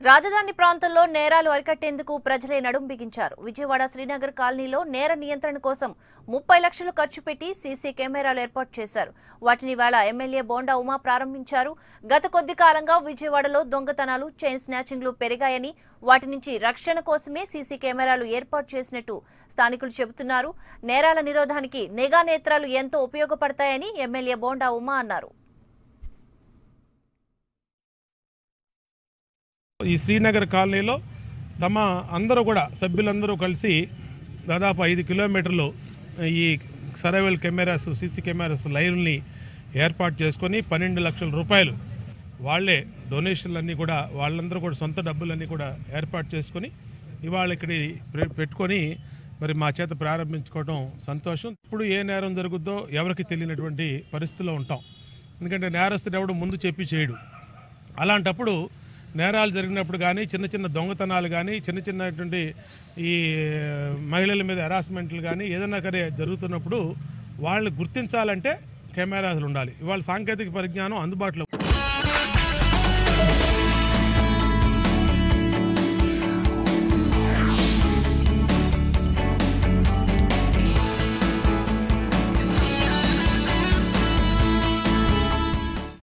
రాజధాని ప్రాంతంలో నేరాలు అరికట్టేందుకు ప్రజలే నడుం బిగించారు. విజయవాడ శ్రీనగర్ కాలనీలో నేర నియంత్రణ కోసం 30 లక్షలు ఖర్చు పెట్టి సీసీ కెమెరాలు ఏర్పాటు చేశారు. వాటిని ఇవాళ ఎమ్మెల్యే బోండా ఉమా ప్రారంభించారు. గత కొద్ది కాలంగా విజయవాడలో దొంగతనాలు, చైన్ స్నాచింగ్లు పెరిగాయని, వాటి నుంచి రక్షణ కోసమే సీసీ కెమెరాలు ఏర్పాటు చేసినట్టు స్థానికులు చెబుతున్నారు. నేరాల నిరోధానికి నిఘా నేత్రాలు ఎంతో ఉపయోగపడతాయని ఎమ్మెల్యే బోండా ఉమా అన్నారు. ఈ శ్రీనగర్ కాలనీలో అందరూ కూడా సభ్యులందరూ కలిసి దాదాపు 5 కిలోమీటర్లు ఈ సర్వేల్ కెమెరాస్, సీసీ కెమెరాస్ లైవ్ని ఏర్పాటు చేసుకొని 12 లక్షల రూపాయలు వాళ్ళే డొనేషన్లన్నీ కూడా వాళ్ళందరూ కూడా సొంత డబ్బులన్నీ కూడా ఏర్పాటు చేసుకొని ఇవాళ ఇక్కడ పెట్టుకొని మరి మా చేత ప్రారంభించుకోవడం సంతోషం. ఇప్పుడు ఏ నేరం జరుగుద్దో ఎవరికి తెలియనటువంటి పరిస్థితిలో ఉంటాం. ఎందుకంటే నేరస్తుడు ఎవడు ముందు చెప్పి చేయడు. అలాంటప్పుడు నేరాలు జరిగినప్పుడు కానీ, చిన్న చిన్న దొంగతనాలు కానీ, చిన్నటువంటి ఈ మహిళల మీద హెరాస్మెంట్లు కానీ ఏదైనా సరే జరుగుతున్నప్పుడు వాళ్ళని గుర్తించాలంటే కెమెరాలు ఉండాలి. ఇవాళ సాంకేతిక పరిజ్ఞానం అందుబాటులో